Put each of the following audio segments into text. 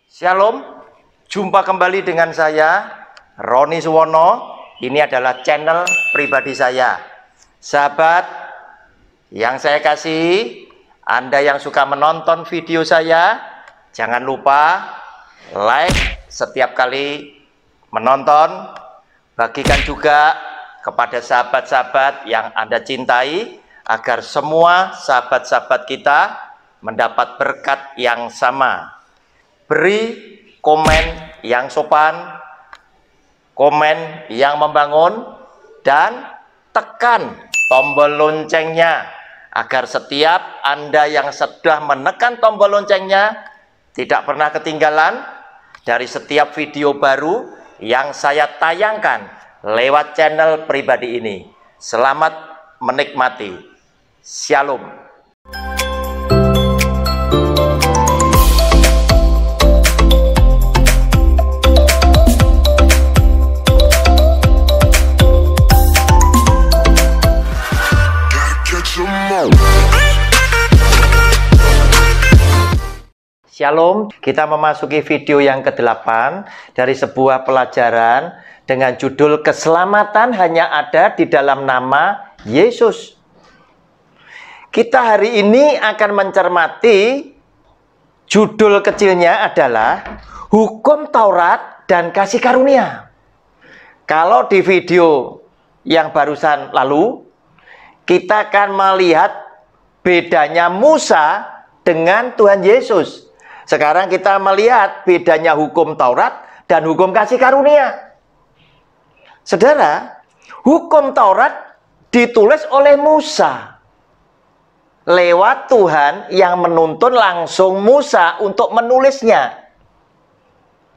Shalom, jumpa kembali dengan saya, Roni Suwono. Ini adalah channel pribadi saya. Sahabat yang saya kasih, Anda yang suka menonton video saya, jangan lupa like setiap kali menonton. Bagikan juga kepada sahabat-sahabat yang Anda cintai, agar semua sahabat-sahabat kita mendapat berkat yang sama. Beri komen yang sopan, komen yang membangun, dan tekan tombol loncengnya agar setiap Anda yang sudah menekan tombol loncengnya tidak pernah ketinggalan dari setiap video baru yang saya tayangkan lewat channel pribadi ini. Selamat menikmati. Shalom. Shalom, kita memasuki video yang ke-8 dari sebuah pelajaran dengan judul keselamatan hanya ada di dalam nama Yesus. Kita hari ini akan mencermati judul kecilnya adalah Hukum Taurat dan Kasih Karunia. Kalau di video yang barusan lalu, kita akan melihat bedanya Musa dengan Tuhan Yesus. Sekarang kita melihat bedanya hukum Taurat dan hukum kasih karunia. Saudara, hukum Taurat ditulis oleh Musa. Lewat Tuhan yang menuntun langsung Musa untuk menulisnya.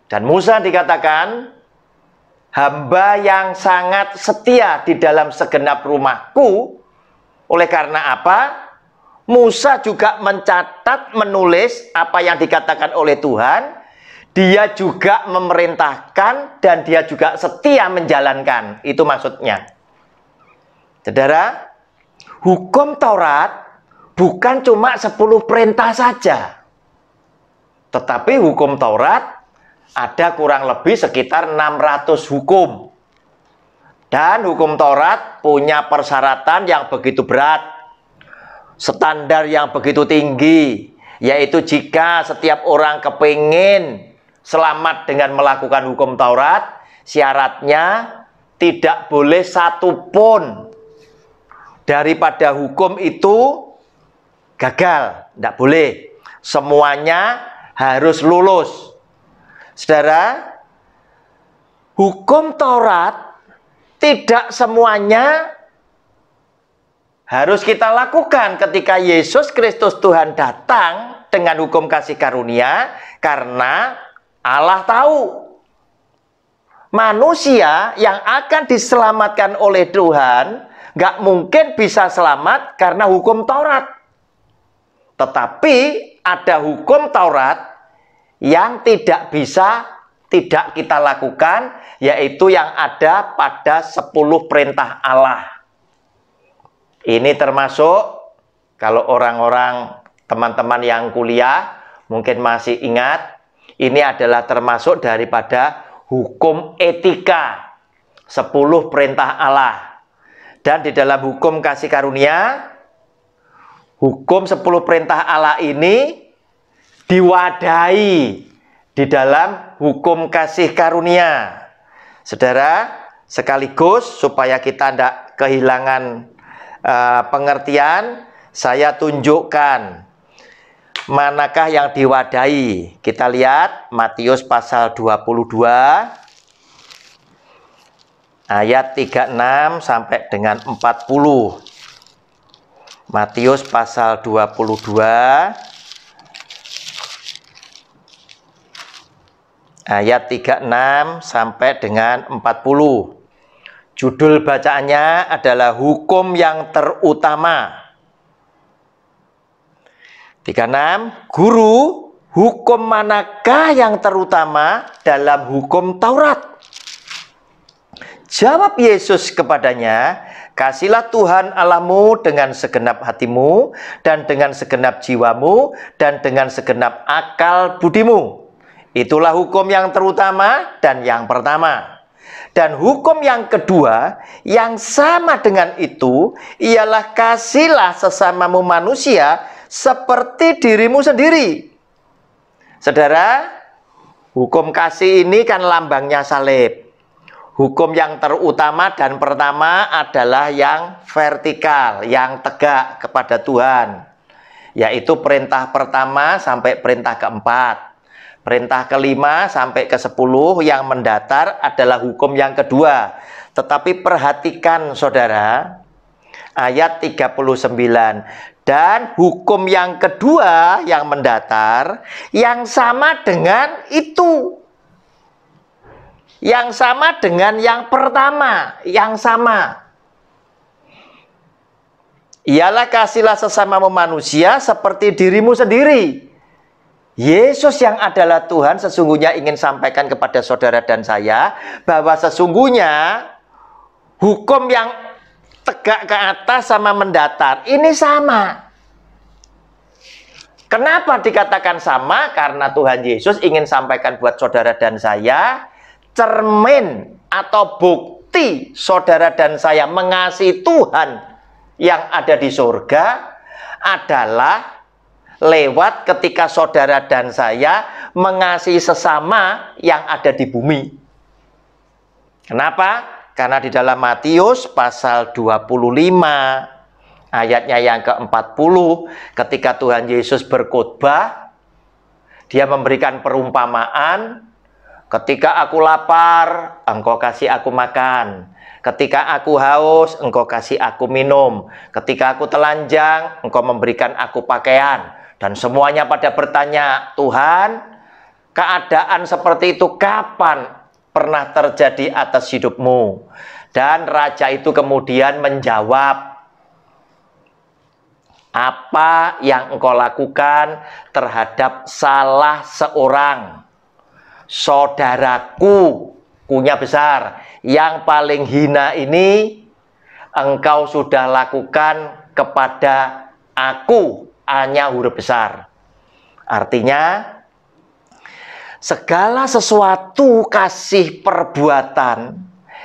Dan Musa dikatakan, hamba yang sangat setia di dalam segenap rumahku. Oleh karena apa? Musa juga mencatat, menulis apa yang dikatakan oleh Tuhan. Dia juga memerintahkan dan dia juga setia menjalankan. Itu maksudnya. Saudara, hukum Taurat bukan cuma 10 perintah saja. Tetapi hukum Taurat ada kurang lebih sekitar 600 hukum. Dan hukum Taurat punya persyaratan yang begitu berat. Standar yang begitu tinggi, yaitu jika setiap orang kepingin selamat dengan melakukan hukum Taurat, syaratnya tidak boleh satupun daripada hukum itu gagal, tidak boleh. Semuanya harus lulus. Saudara, hukum Taurat tidak semuanya harus kita lakukan ketika Yesus Kristus Tuhan datang dengan hukum kasih karunia, karena Allah tahu manusia yang akan diselamatkan oleh Tuhan nggak mungkin bisa selamat karena hukum Taurat. Tetapi ada hukum Taurat yang tidak bisa tidak kita lakukan, yaitu yang ada pada 10 perintah Allah. Ini termasuk, kalau orang-orang teman-teman yang kuliah mungkin masih ingat, ini adalah termasuk daripada hukum etika, 10 perintah Allah. Dan di dalam hukum kasih karunia, hukum 10 perintah Allah ini diwadahi di dalam hukum kasih karunia. Saudara, sekaligus supaya kita tidak kehilangan pengertian, saya tunjukkan manakah yang diwadahi. Kita lihat Matius pasal 22 ayat 36 sampai dengan 40. Matius pasal 22 ayat 36 sampai dengan 40. Judul bacaannya adalah hukum yang terutama. 36. Guru, hukum manakah yang terutama dalam hukum Taurat? Jawab Yesus kepadanya, kasihlah Tuhan Allahmu dengan segenap hatimu, dan dengan segenap jiwamu, dan dengan segenap akal budimu. Itulah hukum yang terutama dan yang pertama. Dan hukum yang kedua yang sama dengan itu ialah kasihilah sesamamu manusia seperti dirimu sendiri. Saudara, hukum kasih ini kan lambangnya salib. Hukum yang terutama dan pertama adalah yang vertikal, yang tegak kepada Tuhan. Yaitu perintah pertama sampai perintah keempat. Perintah kelima sampai ke-10 yang mendatar adalah hukum yang kedua. Tetapi perhatikan saudara, ayat 39. Dan hukum yang kedua yang mendatar, yang sama dengan itu. Yang sama dengan yang pertama, yang sama. Ialah kasihilah sesamamu manusia seperti dirimu sendiri. Yesus yang adalah Tuhan sesungguhnya ingin sampaikan kepada saudara dan saya bahwa sesungguhnya hukum yang tegak ke atas sama mendatar ini sama. Kenapa dikatakan sama? Karena Tuhan Yesus ingin sampaikan buat saudara dan saya cermin atau bukti saudara dan saya mengasihi Tuhan yang ada di surga adalah lewat ketika saudara dan saya mengasihi sesama yang ada di bumi. Kenapa? Karena di dalam Matius pasal 25 ayatnya yang ke-40, ketika Tuhan Yesus berkhotbah, dia memberikan perumpamaan. Ketika aku lapar, engkau kasih aku makan. Ketika aku haus, engkau kasih aku minum. Ketika aku telanjang, engkau memberikan aku pakaian. Dan semuanya pada bertanya, Tuhan, keadaan seperti itu kapan pernah terjadi atas hidupmu? Dan raja itu kemudian menjawab, apa yang engkau lakukan terhadap salah seorang saudaraku, kunya besar, yang paling hina ini engkau sudah lakukan kepada aku, hanya huruf besar. Artinya segala sesuatu kasih perbuatan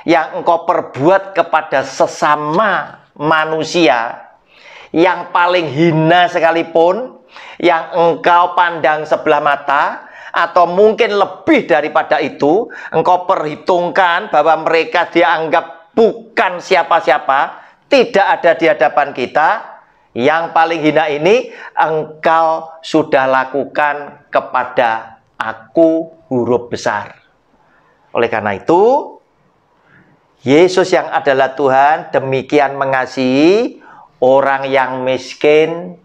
yang engkau perbuat kepada sesama manusia yang paling hina sekalipun, yang engkau pandang sebelah mata, atau mungkin lebih daripada itu, engkau perhitungkan bahwa mereka dianggap bukan siapa-siapa, tidak ada di hadapan kita, yang paling hina ini engkau sudah lakukan kepada aku, huruf besar. Oleh karena itu, Yesus yang adalah Tuhan demikian mengasihi orang yang miskin,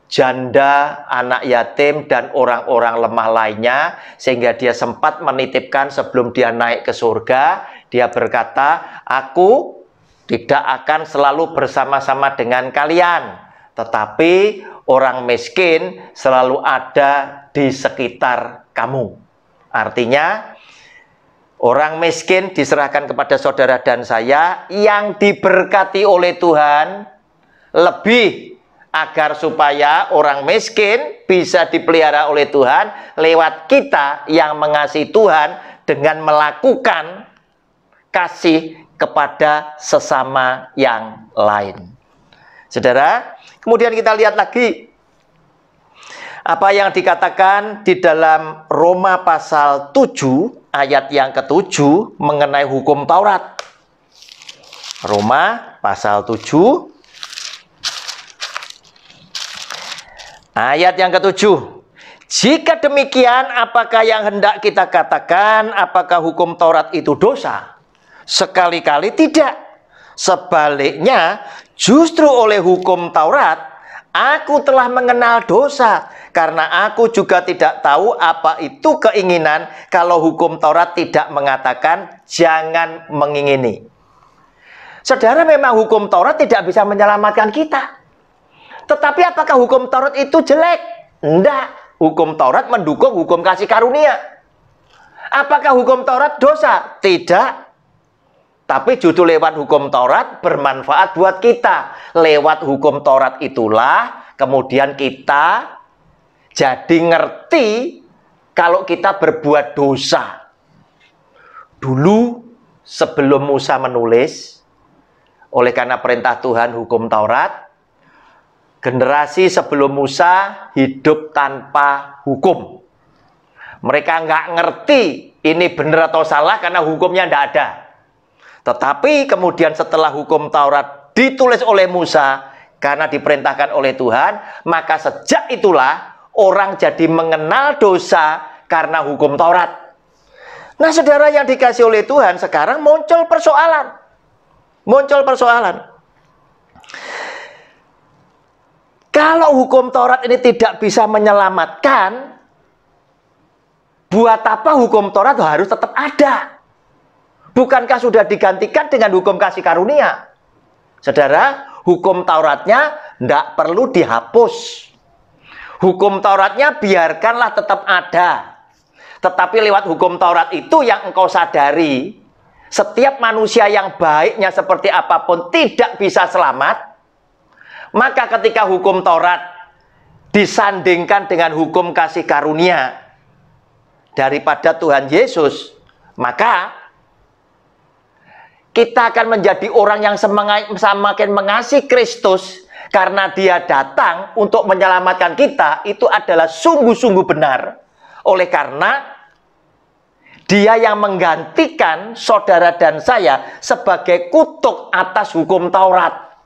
janda, anak yatim, dan orang-orang lemah lainnya, sehingga dia sempat menitipkan sebelum dia naik ke surga, dia berkata, aku tidak akan selalu bersama-sama dengan kalian, tetapi orang miskin selalu ada di sekitar kamu. Artinya, orang miskin diserahkan kepada saudara dan saya yang diberkati oleh Tuhan, lebih agar supaya orang miskin bisa dipelihara oleh Tuhan lewat kita yang mengasihi Tuhan dengan melakukan kasih kepada sesama yang lain. Saudara, kemudian kita lihat lagi apa yang dikatakan di dalam Roma pasal 7 ayat yang ke-7 mengenai hukum Taurat. Roma pasal 7 ayat yang ke-7. Jika demikian, apakah yang hendak kita katakan? Apakah hukum Taurat itu dosa? Sekali-kali tidak. Sebaliknya, justru oleh hukum Taurat, aku telah mengenal dosa. Karena aku juga tidak tahu apa itu keinginan kalau hukum Taurat tidak mengatakan jangan mengingini. Saudara, memang hukum Taurat tidak bisa menyelamatkan kita. Tetapi apakah hukum Taurat itu jelek? Tidak. Hukum Taurat mendukung hukum kasih karunia. Apakah hukum Taurat dosa? Tidak. Tapi justru lewat hukum Taurat bermanfaat buat kita. Lewat hukum Taurat itulah kemudian kita jadi ngerti kalau kita berbuat dosa. Dulu sebelum Musa menulis, oleh karena perintah Tuhan hukum Taurat, generasi sebelum Musa hidup tanpa hukum. Mereka nggak ngerti ini benar atau salah karena hukumnya nggak ada. Tetapi kemudian setelah hukum Taurat ditulis oleh Musa karena diperintahkan oleh Tuhan, maka sejak itulah orang jadi mengenal dosa karena hukum Taurat. Nah, saudara yang dikasih oleh Tuhan, sekarang muncul persoalan. Muncul persoalan. Kalau hukum Taurat ini tidak bisa menyelamatkan, buat apa hukum Taurat harus tetap ada? Bukankah sudah digantikan dengan hukum kasih karunia? Saudara, hukum Tauratnya tidak perlu dihapus. Hukum Tauratnya biarkanlah tetap ada. Tetapi lewat hukum Taurat itu yang engkau sadari, setiap manusia yang baiknya seperti apapun tidak bisa selamat. Maka ketika hukum Taurat disandingkan dengan hukum kasih karunia daripada Tuhan Yesus, maka kita akan menjadi orang yang semakin mengasihi Kristus karena Dia datang untuk menyelamatkan kita. Itu adalah sungguh-sungguh benar. Oleh karena Dia yang menggantikan saudara dan saya sebagai kutuk atas hukum Taurat,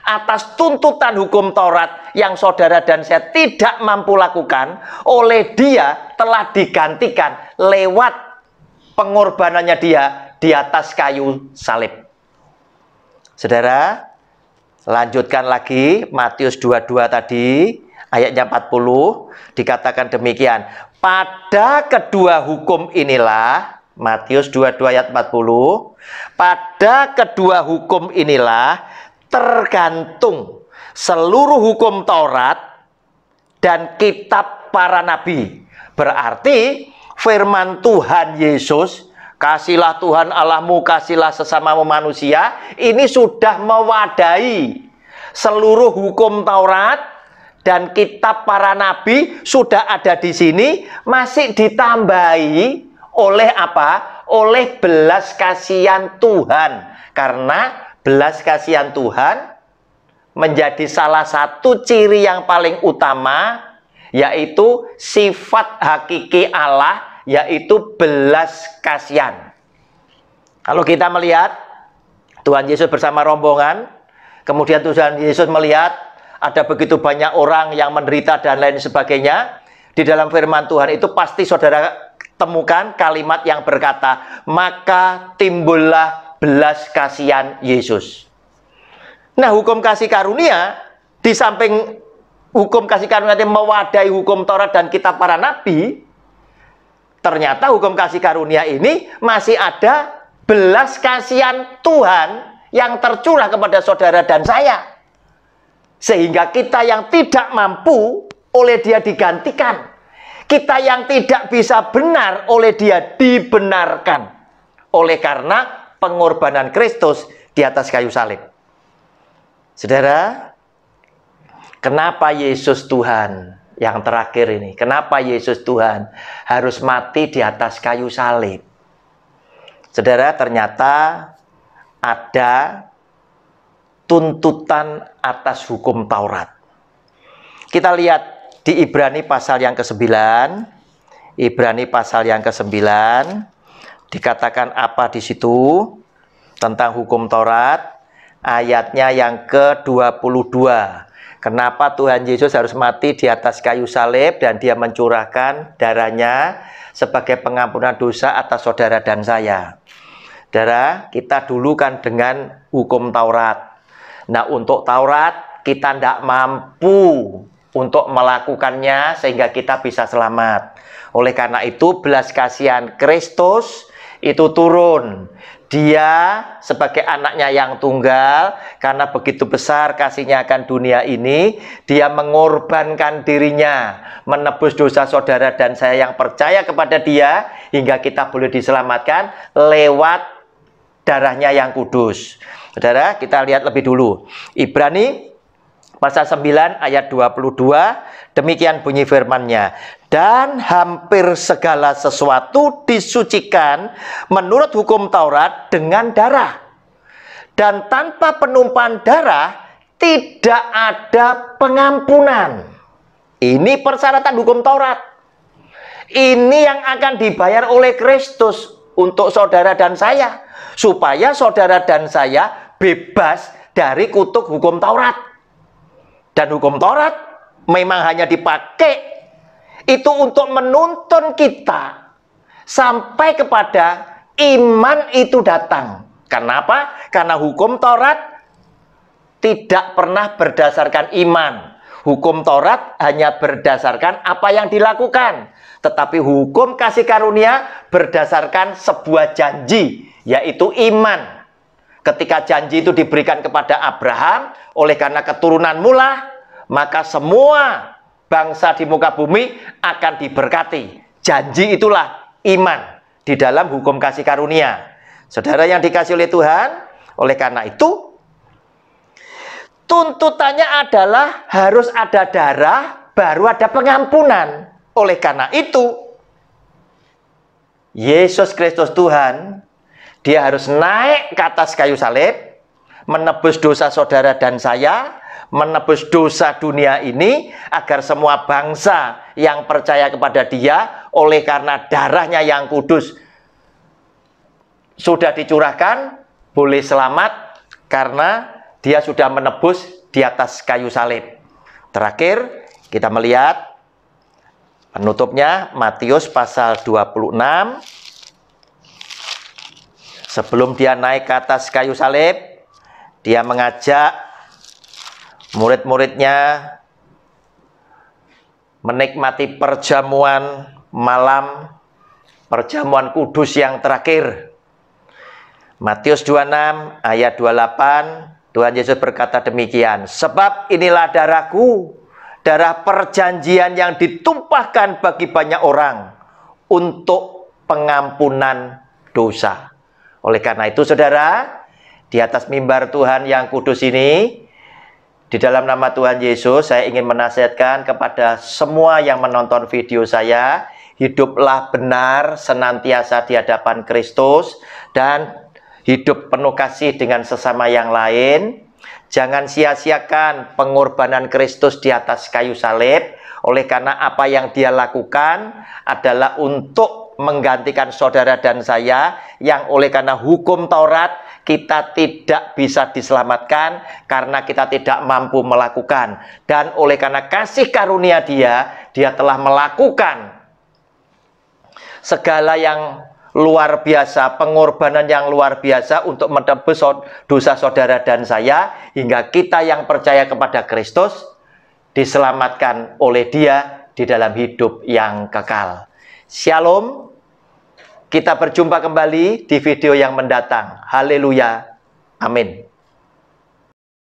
atas tuntutan hukum Taurat yang saudara dan saya tidak mampu lakukan, oleh Dia telah digantikan lewat pengorbanannya Dia di atas kayu salib. Saudara, lanjutkan lagi Matius 22 tadi, ayatnya 40, dikatakan demikian. Pada kedua hukum inilah, Matius 22 ayat 40, pada kedua hukum inilah tergantung seluruh hukum Taurat dan kitab para nabi. Berarti firman Tuhan Yesus, kasihlah Tuhan Allahmu, kasihlah sesamamu manusia, ini sudah mewadahi seluruh hukum Taurat dan kitab para nabi sudah ada di sini, masih ditambahi oleh apa? Oleh belas kasihan Tuhan. Karena belas kasihan Tuhan menjadi salah satu ciri yang paling utama, yaitu sifat hakiki Allah, yaitu belas kasihan. Kalau kita melihat Tuhan Yesus bersama rombongan, kemudian Tuhan Yesus melihat ada begitu banyak orang yang menderita dan lain sebagainya. Di dalam firman Tuhan itu pasti saudara temukan kalimat yang berkata, maka timbullah belas kasihan Yesus. Nah, hukum kasih karunia, di samping hukum kasih karunia yang mewadahi hukum Taurat dan kitab para nabi, ternyata hukum kasih karunia ini masih ada belas kasihan Tuhan yang tercurah kepada saudara dan saya. Sehingga kita yang tidak mampu, oleh Dia digantikan. Kita yang tidak bisa benar, oleh Dia dibenarkan. Oleh karena pengorbanan Kristus di atas kayu salib. Saudara, kenapa Yesus Tuhan yang terakhir ini? Kenapa Yesus Tuhan harus mati di atas kayu salib? Saudara, ternyata ada tuntutan atas hukum Taurat. Kita lihat di Ibrani pasal yang ke-9. Ibrani pasal yang ke-9 dikatakan apa di situ tentang hukum Taurat? Ayatnya yang ke-22. Kenapa Tuhan Yesus harus mati di atas kayu salib dan Dia mencurahkan darahnya sebagai pengampunan dosa atas saudara dan saya? Saudara, kita dulu kan dengan hukum Taurat. Nah, untuk Taurat kita tidak mampu untuk melakukannya sehingga kita bisa selamat. Oleh karena itu belas kasihan Kristus itu turun. Dia sebagai anaknya yang tunggal, karena begitu besar kasihnya akan dunia ini, Dia mengorbankan dirinya, menebus dosa saudara dan saya yang percaya kepada Dia, hingga kita boleh diselamatkan lewat darahnya yang kudus. Saudara, kita lihat lebih dulu. Ibrani pasal 9 ayat 22, demikian bunyi firman-Nya. Dan hampir segala sesuatu disucikan menurut hukum Taurat dengan darah. Dan tanpa penumpahan darah tidak ada pengampunan. Ini persyaratan hukum Taurat. Ini yang akan dibayar oleh Kristus untuk saudara dan saya, supaya saudara dan saya bebas dari kutuk hukum Taurat. Dan hukum Taurat memang hanya dipakai itu untuk menuntun kita sampai kepada iman itu datang. Kenapa? Karena hukum Taurat tidak pernah berdasarkan iman. Hukum Taurat hanya berdasarkan apa yang dilakukan. Tetapi hukum kasih karunia berdasarkan sebuah janji, yaitu iman. Ketika janji itu diberikan kepada Abraham, oleh karena keturunanmu lah, maka semua bangsa di muka bumi akan diberkati. Janji itulah iman di dalam hukum kasih karunia. Saudara yang dikasih oleh Tuhan, oleh karena itu tuntutannya adalah harus ada darah, baru ada pengampunan. Oleh karena itu Yesus Kristus Tuhan, dia harus naik ke atas kayu salib, menebus dosa saudara dan saya, menebus dosa dunia ini, agar semua bangsa yang percaya kepada dia, oleh karena darahnya yang kudus sudah dicurahkan, boleh selamat karena dia sudah menebus di atas kayu salib. Terakhir kita melihat penutupnya Matius pasal 26. Sebelum dia naik ke atas kayu salib, dia mengajak murid-muridnya menikmati perjamuan malam, perjamuan kudus yang terakhir. Matius 26 ayat 28, Tuhan Yesus berkata demikian, sebab inilah darahku, darah perjanjian yang ditumpahkan bagi banyak orang untuk pengampunan dosa. Oleh karena itu saudara, di atas mimbar Tuhan yang kudus ini, di dalam nama Tuhan Yesus, saya ingin menasihatkan kepada semua yang menonton video saya, hiduplah benar senantiasa di hadapan Kristus dan hidup penuh kasih dengan sesama yang lain. Jangan sia-siakan pengorbanan Kristus di atas kayu salib, oleh karena apa yang dia lakukan adalah untuk menggantikan saudara dan saya yang oleh karena hukum Taurat kita tidak bisa diselamatkan karena kita tidak mampu melakukan. Dan oleh karena kasih karunia dia telah melakukan segala yang luar biasa, pengorbanan yang luar biasa untuk menebus dosa saudara dan saya, hingga kita yang percaya kepada Kristus diselamatkan oleh dia di dalam hidup yang kekal. Shalom. Kita berjumpa kembali di video yang mendatang. Haleluya. Amin.